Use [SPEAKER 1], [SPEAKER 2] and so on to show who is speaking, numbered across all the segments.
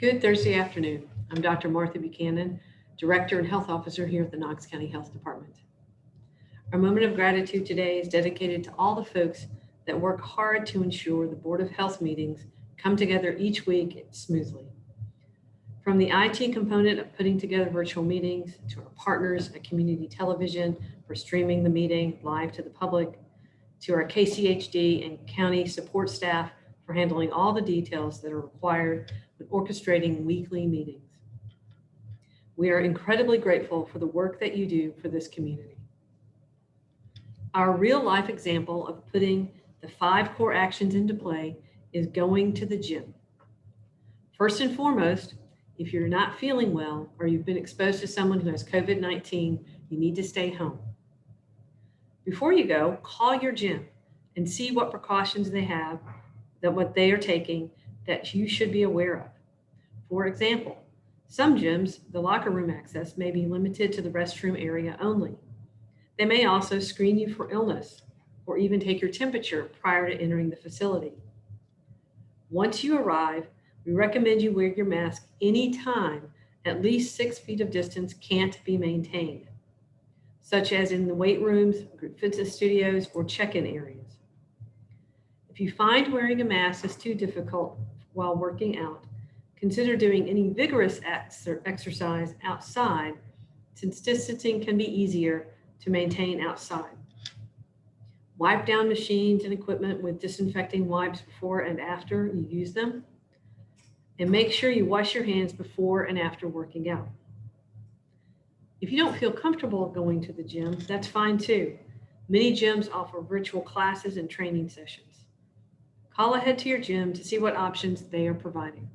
[SPEAKER 1] Good Thursday afternoon. I'm Dr. Martha Buchanan, Director and Health Officer here at the Knox County Health Department. Our moment of gratitude today is dedicated to all the folks that work hard to ensure the Board of Health meetings come together each week smoothly. From the IT component of putting together virtual meetings to our partners at Community Television for streaming the meeting live to the public, to our KCHD and county support staff for handling all the details that are required with orchestrating weekly meetings. We are incredibly grateful for the work that you do for this community. Our real-life example of putting the 5 core actions into play is going to the gym. First and foremost, if you're not feeling well or you've been exposed to someone who has COVID-19, you need to stay home. Before you go, call your gym and see what precautions they have, what they are taking that you should be aware of. For example, some gyms, the locker room access may be limited to the restroom area only. They may also screen you for illness or even take your temperature prior to entering the facility. Once you arrive, we recommend you wear your mask anytime at least 6 feet of distance can't be maintained, such as in the weight rooms, group fitness studios, or check-in areas. If you find wearing a mask is too difficult while working out, consider doing any vigorous exercise outside, since distancing can be easier to maintain outside. Wipe down machines and equipment with disinfecting wipes before and after you use them. And make sure you wash your hands before and after working out. If you don't feel comfortable going to the gym, that's fine too. Many gyms offer virtual classes and training sessions. Call ahead to your gym to see what options they are providing.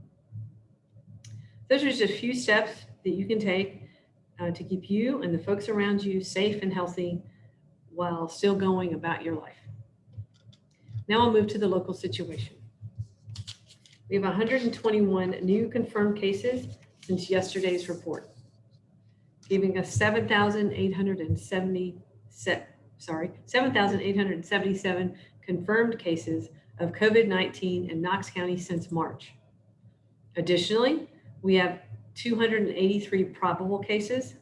[SPEAKER 1] Those are just a few steps that you can take to keep you and the folks around you safe and healthy while still going about your life. Now I'll move to the local situation. We have 121 new confirmed cases since yesterday's report, giving us 7,877 confirmed cases of COVID-19 in Knox County since March. Additionally, we have 283 probable cases.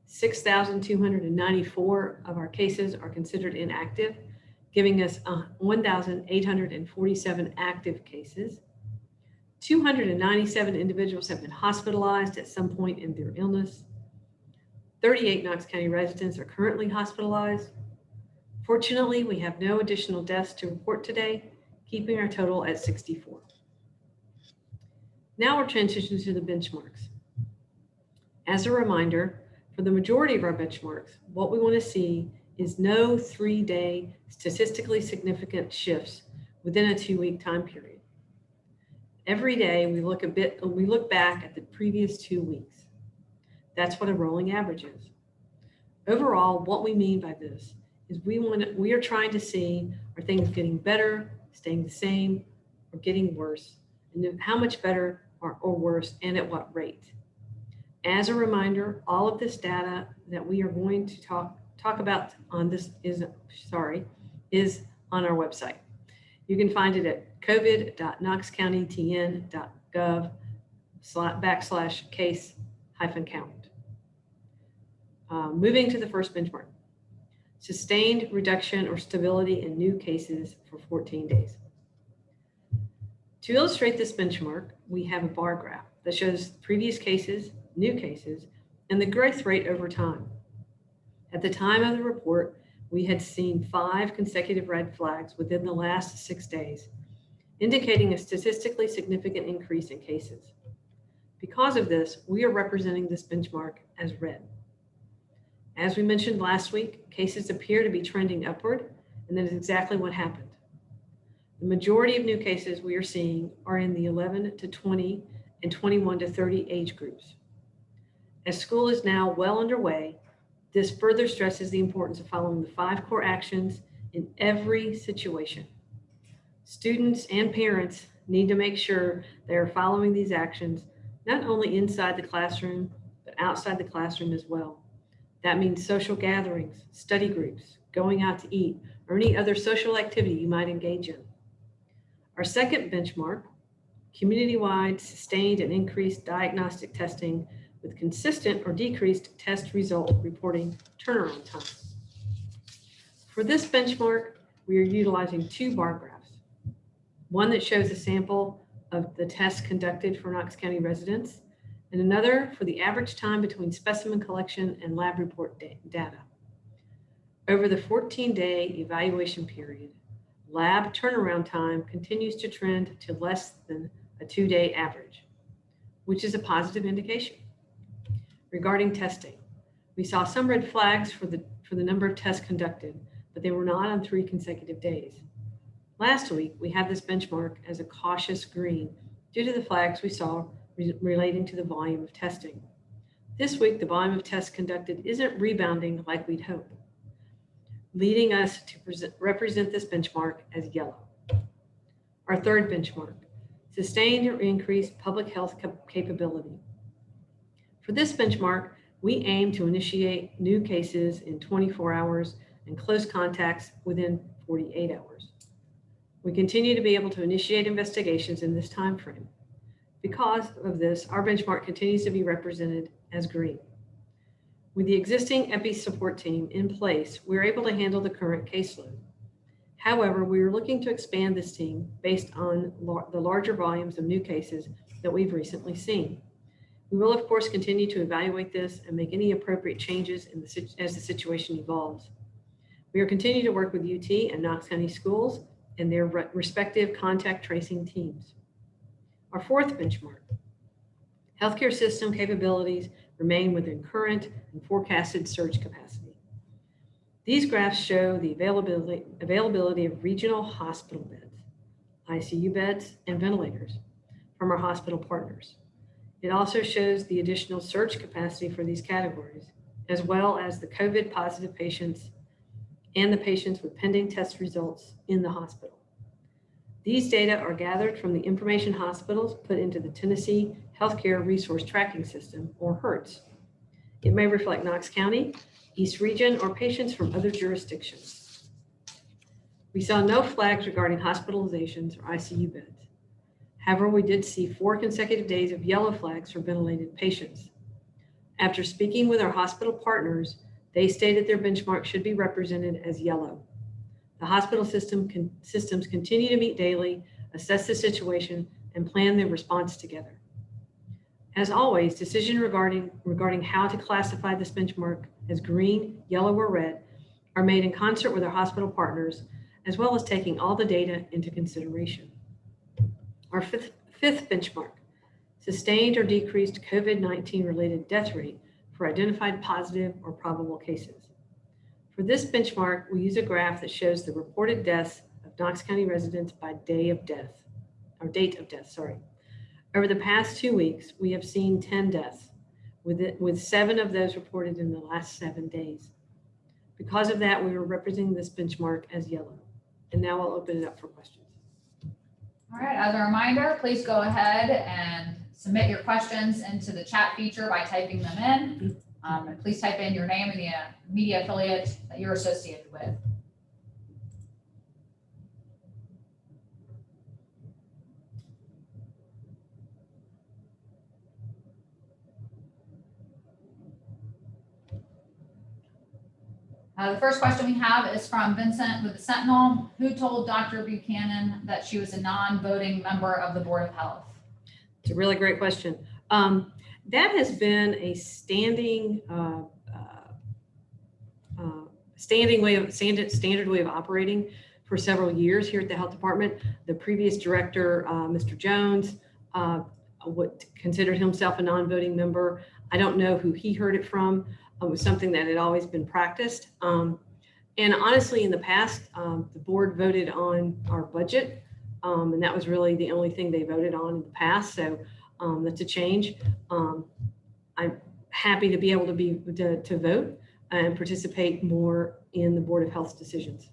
[SPEAKER 1] 6,294 of our cases are considered inactive, giving us 1,847 active cases. 297 individuals have been hospitalized at some point in their illness. 38 Knox County residents are currently hospitalized. Fortunately, we have no additional deaths to report today, keeping our total at 64. Now we're transitioning to the benchmarks. As a reminder, for the majority of our benchmarks, what we want to see is no 3-day statistically significant shifts within a 2-week time period. Every day we look back at the previous 2 weeks. That's what a rolling average is. Overall, what we mean by this is we are trying to see, are things getting better, staying the same, or getting worse, and how much better or worse, and at what rate. As a reminder, all of this data that we are going to talk about on this is on our website. You can find it at covid.knoxcountytn.gov/case-count. Moving to the first benchmark, sustained reduction or stability in new cases for 14 days. To illustrate this benchmark, we have a bar graph that shows previous cases, new cases, and the growth rate over time. At the time of the report, we had seen 5 consecutive red flags within the last 6 days, indicating a statistically significant increase in cases. Because of this, we are representing this benchmark as red. As we mentioned last week, cases appear to be trending upward, and that is exactly what happened. The majority of new cases we are seeing are in the 11 to 20 and 21 to 30 age groups. As school is now well underway, this further stresses the importance of following the 5 core actions in every situation. Students and parents need to make sure they are following these actions, not only inside the classroom, but outside the classroom as well. That means social gatherings, study groups, going out to eat, or any other social activity you might engage in. Our second benchmark community-wide sustained and increased diagnostic testing with consistent or decreased test result reporting turnaround time. For this benchmark, we are utilizing two bar graphs. One that shows a sample of the tests conducted for Knox County residents, and another for the average time between specimen collection and lab report data. Over the 14-day evaluation period, lab turnaround time continues to trend to less than a 2-day average, which is a positive indication. Regarding testing, we saw some red flags for the number of tests conducted, but they were not on 3 consecutive days. Last week, we had this benchmark as a cautious green due to the flags we saw relating to the volume of testing. This week, the volume of tests conducted isn't rebounding like we'd hope, leading us to represent this benchmark as yellow. Our third benchmark, sustained or increased public health capability. For this benchmark, we aim to initiate new cases in 24 hours and close contacts within 48 hours. We continue to be able to initiate investigations in this time frame. Because of this, our benchmark continues to be represented as green. With the existing EPI support team in place, we're able to handle the current caseload. However, we are looking to expand this team based on the larger volumes of new cases that we've recently seen. We will, of course, continue to evaluate this and make any appropriate changes as the situation evolves. We are continuing to work with UT and Knox County schools and their respective contact tracing teams. Our fourth benchmark, healthcare system capabilities remain within current and forecasted surge capacity. These graphs show the availability of regional hospital beds, ICU beds, and ventilators from our hospital partners. It also shows the additional surge capacity for these categories, as well as the COVID positive patients and the patients with pending test results in the hospital. These data are gathered from the information hospitals put into the Tennessee Healthcare Resource Tracking System, or HERTS. It may reflect Knox County, East Region, or patients from other jurisdictions. We saw no flags regarding hospitalizations or ICU beds. However, we did see 4 consecutive days of yellow flags for ventilated patients. After speaking with our hospital partners, they stated their benchmark should be represented as yellow. The hospital systems continue to meet daily, assess the situation, and plan their response together. As always, decisions regarding how to classify this benchmark as green, yellow, or red are made in concert with our hospital partners, as well as taking all the data into consideration. Our fifth benchmark, sustained or decreased COVID-19 related death rate for identified positive or probable cases. For this benchmark, we use a graph that shows the reported deaths of Knox County residents by date of death. Over the past 2 weeks, we have seen 10 deaths, with 7 of those reported in the last 7 days. Because of that, we are representing this benchmark as yellow. And now I'll open it up for questions.
[SPEAKER 2] All right, as a reminder, please go ahead and submit your questions into the chat feature by typing them in. And please type in your name and the media affiliate that you're associated with. The first question we have is from Vincent with the Sentinel. Who told Dr. Buchanan that she was a non-voting member of the Board of Health?
[SPEAKER 1] It's a really great question. That has been a standard way of operating for several years here at the health department. The previous director, Mr. Jones, considered himself a non-voting member. I don't know who he heard it from. It was something that had always been practiced. And honestly, in the past, the board voted on our budget, and that was really the only thing they voted on in the past. So that's a change. I'm happy to be able to vote and participate more in the Board of Health's decisions.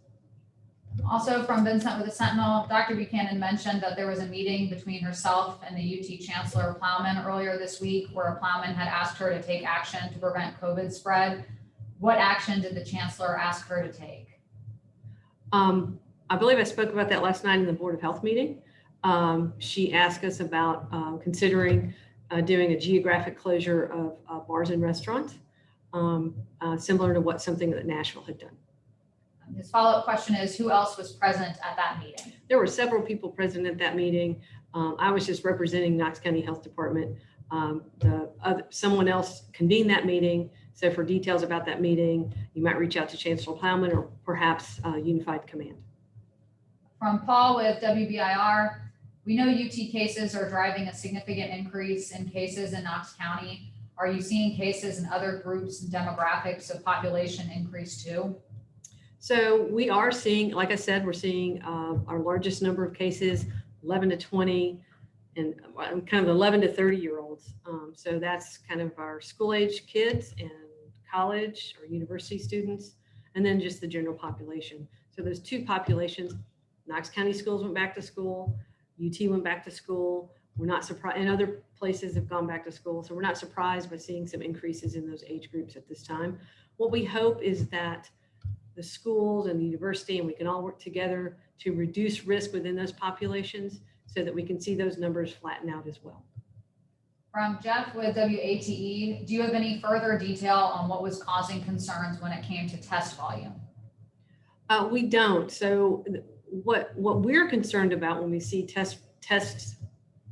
[SPEAKER 2] Also from Vincent with the Sentinel, Dr. Buchanan mentioned that there was a meeting between herself and the UT Chancellor Plowman earlier this week where Plowman had asked her to take action to prevent COVID spread. What action did the Chancellor ask her to take?
[SPEAKER 1] I believe I spoke about that last night in the Board of Health meeting. She asked us about considering doing a geographic closure of bars and restaurants, similar to something that Nashville had done.
[SPEAKER 2] His follow-up question is, who else was present at that meeting?
[SPEAKER 1] There were several people present at that meeting. I was just representing Knox County Health Department. Someone else convened that meeting. So for details about that meeting, you might reach out to Chancellor Plowman or perhaps Unified Command.
[SPEAKER 2] From Paul with WBIR, we know UT cases are driving a significant increase in cases in Knox County. Are you seeing cases in other groups and demographics of population increase too?
[SPEAKER 1] So we are seeing, like I said, we're seeing our largest number of cases, 11 to 20, and kind of 11 to 30-year-olds. So that's kind of our school-age kids and college or university students, and then just the general population. So those two populations, Knox County schools went back to school, UT went back to school. We're not surprised, and other places have gone back to school. So we're not surprised by seeing some increases in those age groups at this time. What we hope is that the schools and the university, and we can all work together to reduce risk within those populations so that we can see those numbers flatten out as well.
[SPEAKER 2] From Jeff with WATE, do you have any further detail on what was causing concerns when it came to test volume?
[SPEAKER 1] We don't. So what we're concerned about when we see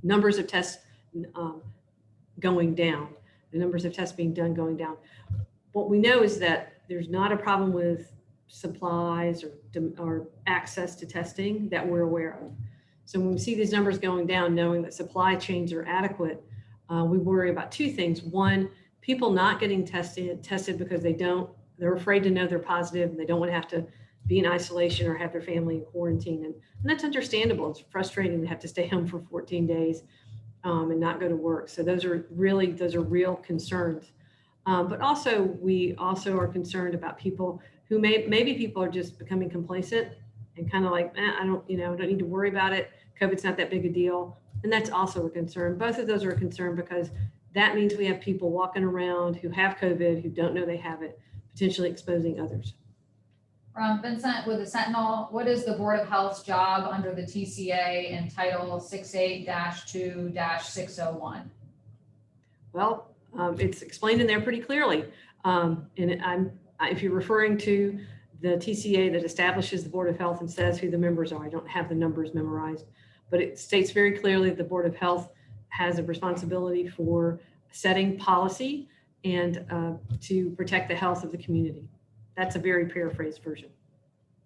[SPEAKER 1] numbers of tests going down, the numbers of tests being done going down, what we know is that there's not a problem with supplies or access to testing that we're aware of. So when we see these numbers going down, knowing that supply chains are adequate, we worry about two things. One, people not getting tested because they're afraid to know they're positive and they don't want to have to be in isolation or have their family in quarantine. And that's understandable. It's frustrating to have to stay home for 14 days and not go to work. So those are real concerns. But also, we also are concerned about people who maybe people are just becoming complacent and kind of like, I don't need to worry about it. COVID's not that big a deal. And that's also a concern. Both of those are a concern because that means we have people walking around who have COVID, who don't know they have it, potentially exposing others.
[SPEAKER 2] From Vincent with the Sentinel, what is the Board of Health's job under the TCA in Title 68-2-601?
[SPEAKER 1] Well, it's explained in there pretty clearly. If you're referring to the TCA that establishes the Board of Health and says who the members are, I don't have the numbers memorized, but it states very clearly the Board of Health has a responsibility for setting policy and to protect the health of the community. That's a very paraphrased version.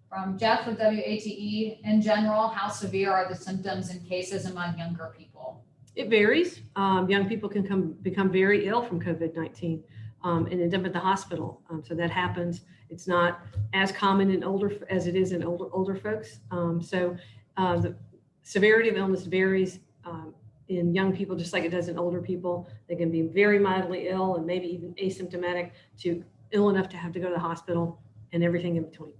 [SPEAKER 2] From Jeff with WATE, in general, how severe are the symptoms and cases among younger people?
[SPEAKER 1] It varies. Young people can become very ill from COVID-19 and end up at the hospital. So that happens. It's not as common in as it is in older folks. So the severity of illness varies in young people, just like it does in older people. They can be very mildly ill and maybe even asymptomatic to ill enough to have to go to the hospital and everything in between.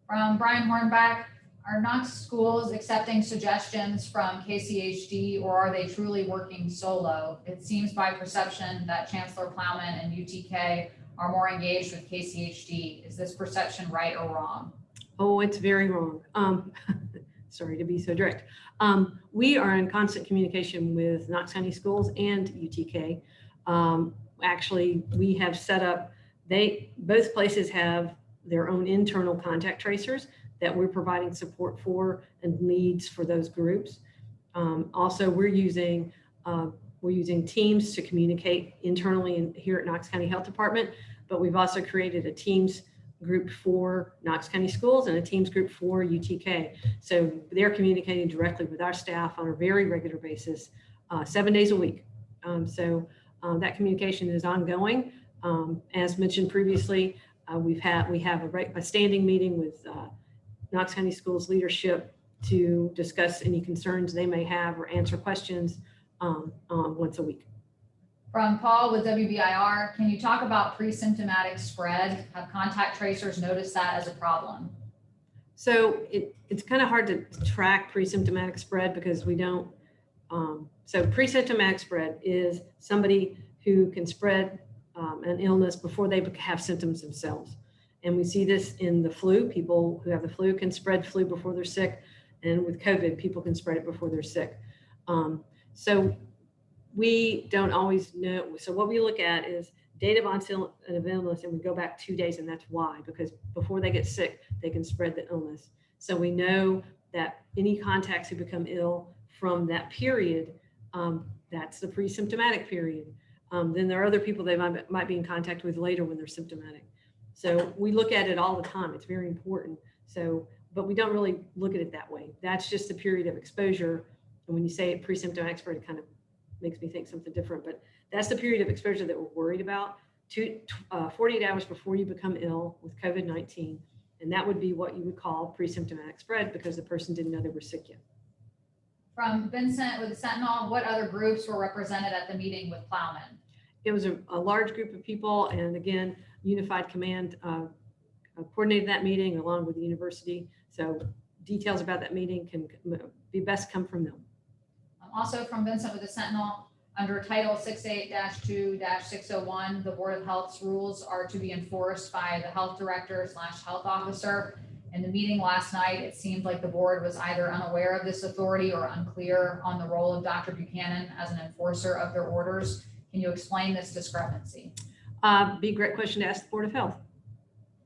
[SPEAKER 2] From Brian Hornback, are Knox schools accepting suggestions from KCHD, or are they truly working solo? It seems by perception that Chancellor Plowman and UTK are more engaged with KCHD. Is this perception right or wrong?
[SPEAKER 1] Oh, it's very wrong. Sorry to be so direct. We are in constant communication with Knox County Schools and UTK. Actually, we have set up, both places have their own internal contact tracers that we're providing support for and leads for those groups. Also, we're using Teams to communicate internally here at Knox County Health Department, but we've also created a Teams group for Knox County Schools and a Teams group for UTK. So they're communicating directly with our staff on a very regular basis, 7 days a week. That communication is ongoing. As mentioned previously, we have a standing meeting with Knox County Schools leadership to discuss any concerns they may have or answer questions once a week.
[SPEAKER 2] From Paul with WBIR, can you talk about pre-symptomatic spread? Have contact tracers noticed that as a problem?
[SPEAKER 1] So it's kind of hard to track pre-symptomatic spread because we don't. So pre-symptomatic spread is somebody who can spread an illness before they have symptoms themselves. And we see this in the flu. People who have the flu can spread flu before they're sick. And with COVID, people can spread it before they're sick. So we don't always know. So what we look at is date of onset of illness, and we go back 2 days, and that's why, because before they get sick, they can spread the illness. So we know that any contacts who become ill from that period, that's the pre-symptomatic period. Then there are other people they might be in contact with later when they're symptomatic. So we look at it all the time. It's very important. So, but we don't really look at it that way. That's just the period of exposure. And when you say it pre-symptomatic spread, it kind of makes me think something different, but that's the period of exposure that we're worried about. 48 hours before you become ill with COVID-19. And that would be what you would call pre-symptomatic spread, because the person didn't know they were sick yet.
[SPEAKER 2] From Vincent with the Sentinel, what other groups were represented at the meeting with Plowman?
[SPEAKER 1] It was a large group of people. And again, Unified Command coordinated that meeting along with the university. So details about that meeting can be best come from them.
[SPEAKER 2] Also from Vincent with the Sentinel, under Title 68-2-601, the Board of Health's rules are to be enforced by the health director/health officer. In the meeting last night, it seemed like the board was either unaware of this authority or unclear on the role of Dr. Buchanan as an enforcer of their orders. Can you explain this discrepancy?
[SPEAKER 1] Be a great question to ask the Board of Health,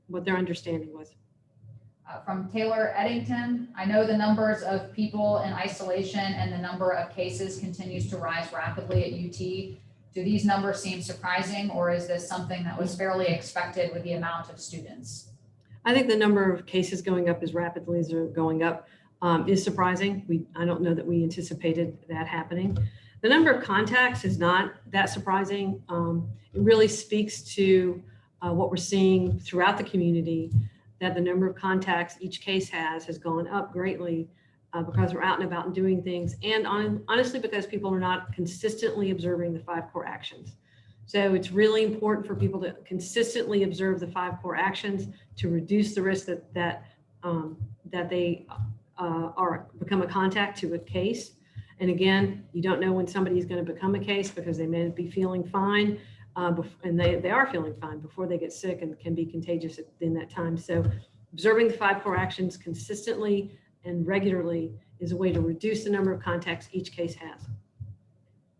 [SPEAKER 1] what their understanding was.
[SPEAKER 2] From Taylor Eddington, I know the numbers of people in isolation and the number of cases continues to rise rapidly at UT. Do these numbers seem surprising, or is this something that was fairly expected with the amount of students?
[SPEAKER 1] I think the number of cases going up as rapidly as they're going up is surprising. I don't know that we anticipated that happening. The number of contacts is not that surprising. It really speaks to what we're seeing throughout the community, that the number of contacts each case has gone up greatly because we're out and about and doing things. And honestly, because people are not consistently observing the 5 core actions. So it's really important for people to consistently observe the 5 core actions to reduce the risk that they become a contact to a case. And again, you don't know when somebody is going to become a case, because they may be feeling fine and they are feeling fine before they get sick and can be contagious in that time. So observing the 5 core actions consistently and regularly is a way to reduce the number of contacts each case has.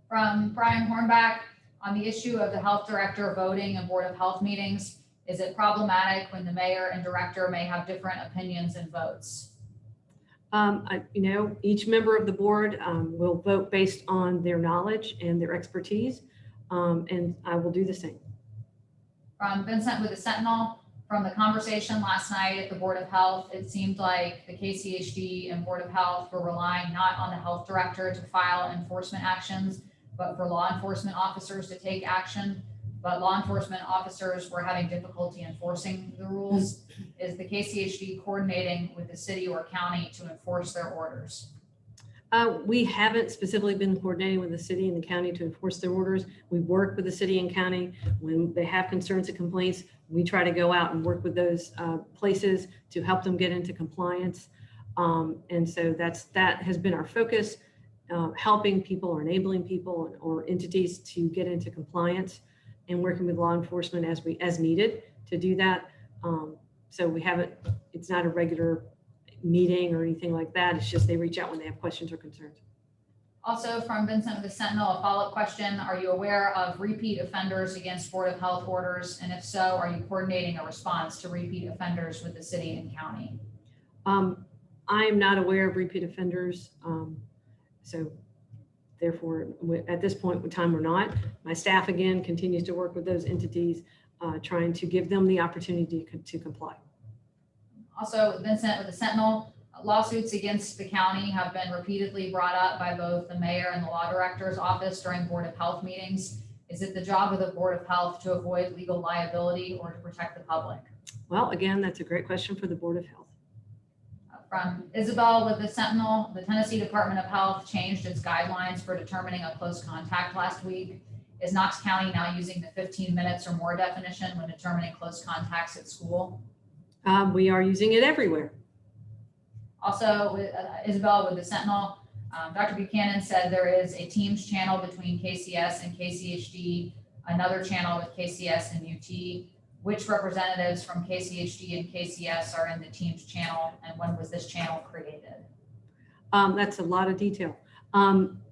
[SPEAKER 2] From Brian Hornback, on the issue of the health director voting in Board of Health meetings, is it problematic when the mayor and director may have different opinions and votes? Each member of the board will vote based on their knowledge and their expertise. And I will do the same. From Vincent with the Sentinel, from the conversation last night at the Board of Health, it seemed like the KCHD and Board of Health were relying not on the health director to file enforcement actions, but for law enforcement officers to take action. But law enforcement officers were having difficulty enforcing the rules. Is the KCHD coordinating with the city or county to enforce their orders?
[SPEAKER 1] We haven't specifically been coordinating with the city and the county to enforce their orders. We work with the city and county when they have concerns and complaints. We try to go out and work with those places to help them get into compliance. And so that has been our focus, helping people or enabling people or entities to get into compliance, and working with law enforcement as needed to do that. So we haven't, it's not a regular meeting or anything like that. It's just they reach out when they have questions or concerns.
[SPEAKER 2] Also from Vincent with the Sentinel, a follow-up question. Are you aware of repeat offenders against Board of Health orders? And if so, are you coordinating a response to repeat offenders with the city and county?
[SPEAKER 1] I am not aware of repeat offenders. So therefore, at this point in time, we're not. My staff, again, continues to work with those entities, trying to give them the opportunity to comply.
[SPEAKER 2] Also, Vincent with the Sentinel, lawsuits against the county have been repeatedly brought up by both the mayor and the law director's office during Board of Health meetings. Is it the job of the Board of Health to avoid legal liability or to protect the public?
[SPEAKER 1] Well, again, that's a great question for the Board of Health.
[SPEAKER 2] From Isabel with the Sentinel, the Tennessee Department of Health changed its guidelines for determining a close contact last week. Is Knox County now using the 15 minutes or more definition when determining close contacts at school?
[SPEAKER 1] We are using it everywhere.
[SPEAKER 2] Also, with Isabel with the Sentinel, Dr. Buchanan said there is a Teams channel between KCS and KCHD, another channel with KCS and UT. Which representatives from KCHD and KCS are in the Teams channel, and when was this channel created?
[SPEAKER 1] That's a lot of detail.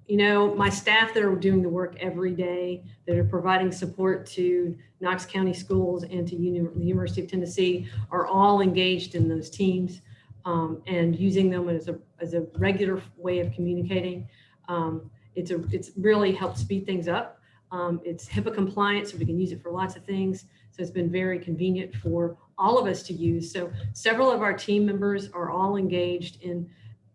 [SPEAKER 1] You know, my staff that are doing the work every day, that are providing support to Knox County schools and to the University of Tennessee, are all engaged in those teams and using them as a regular way of communicating. It's really helped speed things up. It's HIPAA compliant, so we can use it for lots of things. So it's been very convenient for all of us to use. So several of our team members are all engaged in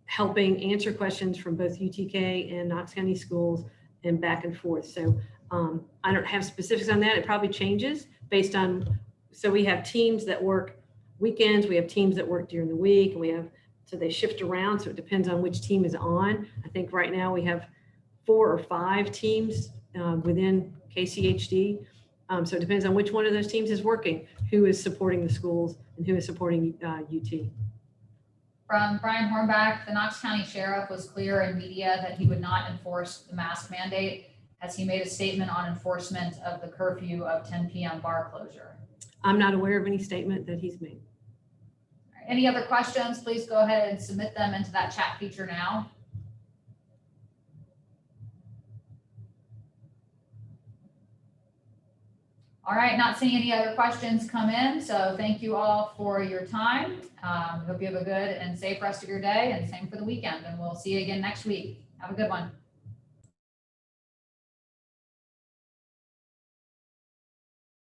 [SPEAKER 1] helping answer questions from both UTK and Knox County schools and back and forth. So I don't have specifics on that. It probably changes based on, so we have teams that work weekends, we have teams that work during the week, and so they shift around. So it depends on which team is on. I think right now we have 4 or 5 teams within KCHD. So it depends on which one of those teams is working, who is supporting the schools and who is supporting UT.
[SPEAKER 2] From Brian Hornback, the Knox County Sheriff was clear in media that he would not enforce the mask mandate. Has he made a statement on enforcement of the curfew of 10 p.m. bar closure?
[SPEAKER 1] I'm not aware of any statement that he's made.
[SPEAKER 2] All right, any other questions? Please go ahead and submit them into that chat feature now. All right, not seeing any other questions come in, so thank you all for your time. Hope you have a good and safe rest of your day, and same for the weekend, and we'll see you again next week. Have a good one.